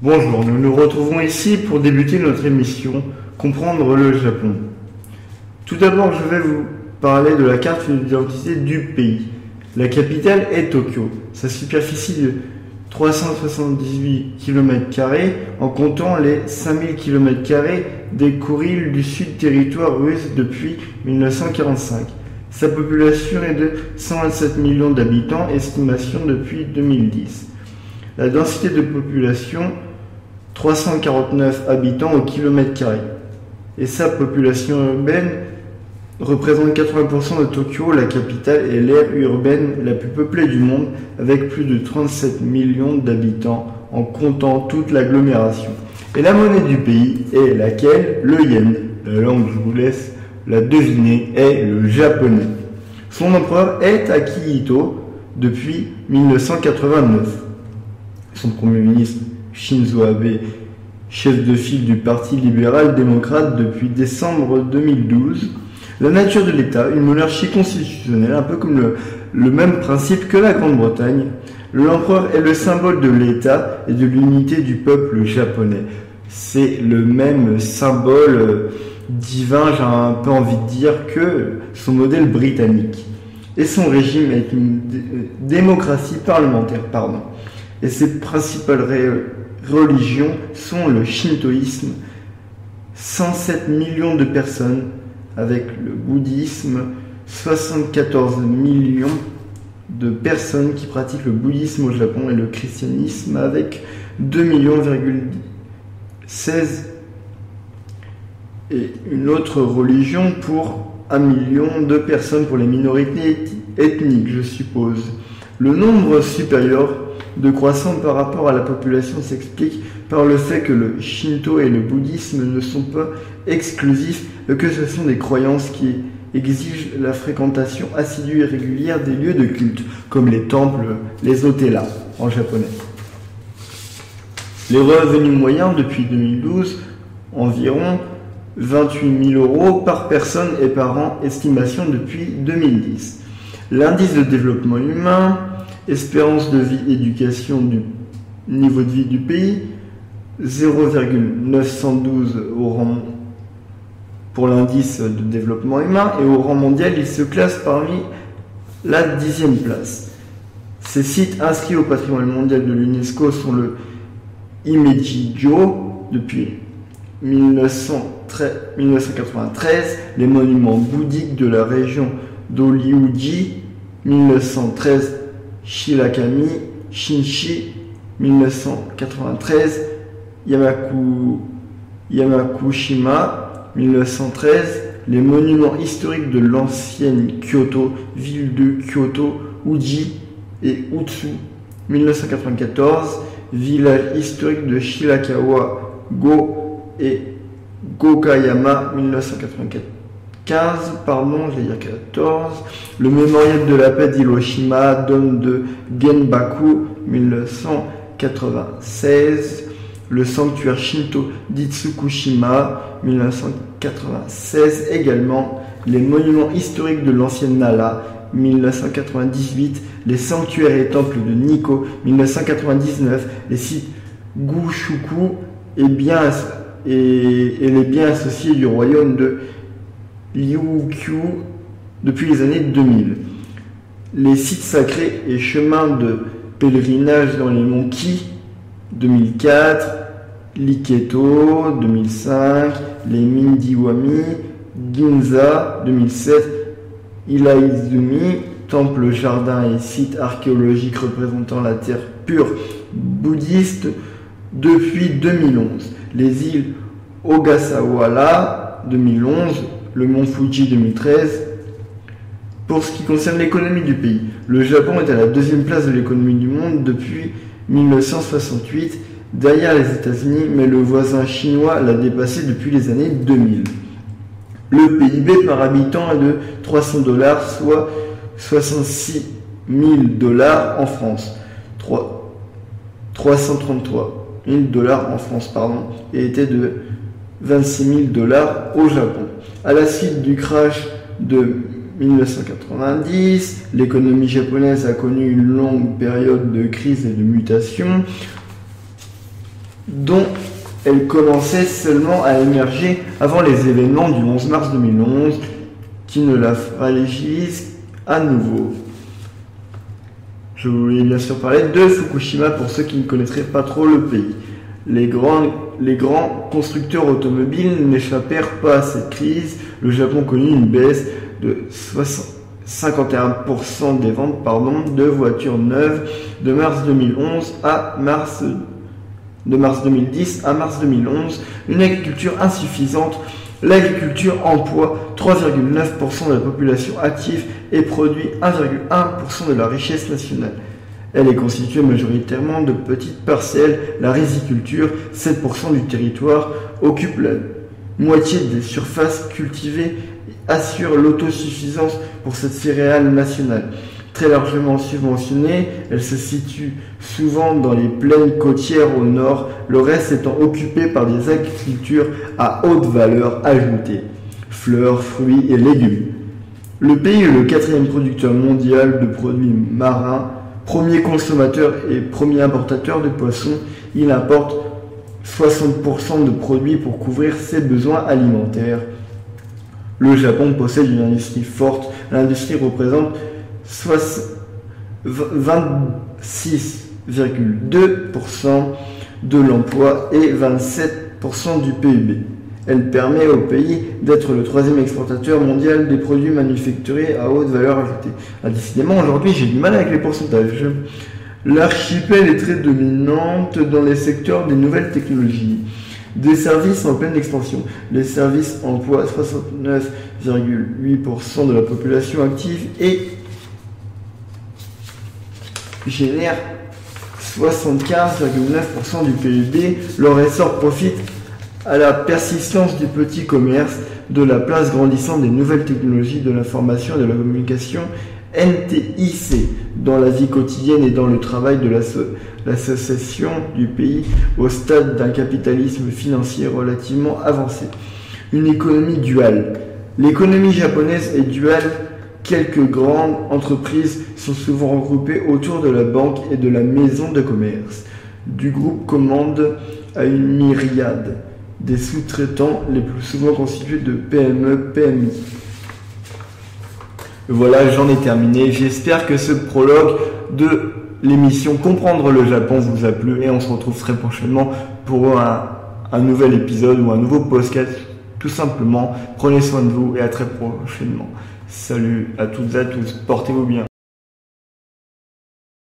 Bonjour, nous nous retrouvons ici pour débuter notre émission Comprendre le Japon. Tout d'abord, je vais vous parler de la carte d'identité du pays. La capitale est Tokyo. Sa superficie de 378 km² en comptant les 5000 km² des Kuriles du Sud territoire russe depuis 1945. Sa population est de 127 millions d'habitants, estimation depuis 2010. La densité de population, 349 habitants au kilomètre carré. Et sa population urbaine représente 80% de Tokyo, la capitale et l'aire urbaine la plus peuplée du monde, avec plus de 37 millions d'habitants en comptant toute l'agglomération. Et la monnaie du pays est laquelle? Le yen. La langue, je vous laisse la deviner, est le japonais. Son empereur est Akihito depuis 1989. Son premier ministre, Shinzo Abe, chef de file du Parti libéral-démocrate depuis décembre 2012. La nature de l'État, une monarchie constitutionnelle, un peu comme le même principe que la Grande-Bretagne. L'empereur est le symbole de l'État et de l'unité du peuple japonais. C'est le même symbole divin, j'ai un peu envie de dire, que son modèle britannique. Et son régime est une démocratie parlementaire, Et ses principales religions sont le shintoïsme, 107 millions de personnes, avec le bouddhisme, 74 millions de personnes qui pratiquent le bouddhisme au Japon et le christianisme avec 2,16 millions et une autre religion pour 1 million de personnes pour les minorités ethniques, je suppose. Le nombre supérieur de croissants par rapport à la population s'explique par le fait que le Shinto et le bouddhisme ne sont pas exclusifs, que ce sont des croyances qui exigent la fréquentation assidue et régulière des lieux de culte, comme les temples, les otelas en japonais. Les revenus moyens depuis 2012, environ 28 000 € par personne et par an, estimation depuis 2010. L'indice de développement humain, espérance de vie, éducation du niveau de vie du pays, 0,912 au rang pour l'indice de développement humain, et au rang mondial, il se classe parmi la 10e place. Ces sites inscrits au patrimoine mondial de l'UNESCO sont le Himeji-jo depuis 1993, les monuments bouddhiques de la région d'Ōryūji, 1913, Shirakami, Shinshi, 1993, Yamakushima, 1913, les monuments historiques de l'ancienne Kyoto, ville de Kyoto, Uji et Utsu, 1994, village historique de Shirakawa-go et Gokayama, 1994. 14, le mémorial de la paix d'Hiroshima, dôme de Genbaku, 1996, le sanctuaire Shinto d'Itsukushima, 1996 également, les monuments historiques de l'ancienne Nara, 1998, les sanctuaires et temples de Nikko, 1999, les sites Gushuku et les biens associés du royaume de Ryukyu depuis les années 2000. Les sites sacrés et chemins de pèlerinage dans les monts Ki, 2004, Liketo, 2005, les mines d'Iwami, Ginza, 2007, Ilaizumi, temple, jardin et sites archéologiques représentant la terre pure bouddhiste depuis 2011. Les îles Ogasawara, 2011, le mont Fuji 2013. Pour ce qui concerne l'économie du pays, le Japon est à la 2e place de l'économie du monde depuis 1968, derrière les États-Unis, mais le voisin chinois l'a dépassé depuis les années 2000. Le PIB par habitant est de 300 $, soit 66 000 $ en France. 333 000 $ en France, et était de 26 000 $ au Japon. À la suite du crash de 1990, l'économie japonaise a connu une longue période de crise et de mutation. dont elle commençait seulement à émerger avant les événements du 11 mars 2011 qui ne la fragilisent à nouveau. Je voulais bien sûr parler de Fukushima pour ceux qui ne connaîtraient pas trop le pays. Les grands constructeurs automobiles n'échappèrent pas à cette crise. Le Japon connut une baisse de 51% des ventes de voitures neuves de mars 2010 à mars 2011. Une agriculture insuffisante. L'agriculture emploie 3,9% de la population active et produit 1,1% de la richesse nationale. Elle est constituée majoritairement de petites parcelles. La riziculture, 7% du territoire, occupe la moitié des surfaces cultivées et assure l'autosuffisance pour cette céréale nationale. Très largement subventionnée, elle se situe souvent dans les plaines côtières au nord, le reste étant occupé par des agricultures à haute valeur ajoutée, fleurs, fruits et légumes. Le pays est le 4e producteur mondial de produits marins, premier consommateur et premier importateur de poissons. Il importe 60% de produits pour couvrir ses besoins alimentaires. Le Japon possède une industrie forte. L'industrie représente 26,2% de l'emploi et 27% du PIB. Elle permet au pays d'être le 3e exportateur mondial des produits manufacturés à haute valeur ajoutée. Décidément, aujourd'hui, j'ai du mal avec les pourcentages. L'archipel est très dominante dans les secteurs des nouvelles technologies. Des services en pleine expansion. Les services emploient 69,8% de la population active et génèrent 75,9% du PIB. Leur essor profite à la persistance du petit commerce, de la place grandissante des nouvelles technologies de l'information et de la communication NTIC dans la vie quotidienne et dans le travail de l'association du pays au stade d'un capitalisme financier relativement avancé. Une économie duale. L'économie japonaise est duale. Quelques grandes entreprises sont souvent regroupées autour de la banque et de la maison de commerce. Du groupe commande à une myriade des sous-traitants, les plus souvent constitués de PME, PMI. Voilà, j'en ai terminé. J'espère que ce prologue de l'émission Comprendre le Japon vous a plu et on se retrouve très prochainement pour un nouvel épisode ou un nouveau podcast. Tout simplement, prenez soin de vous et à très prochainement. Salut à toutes et à tous, portez-vous bien.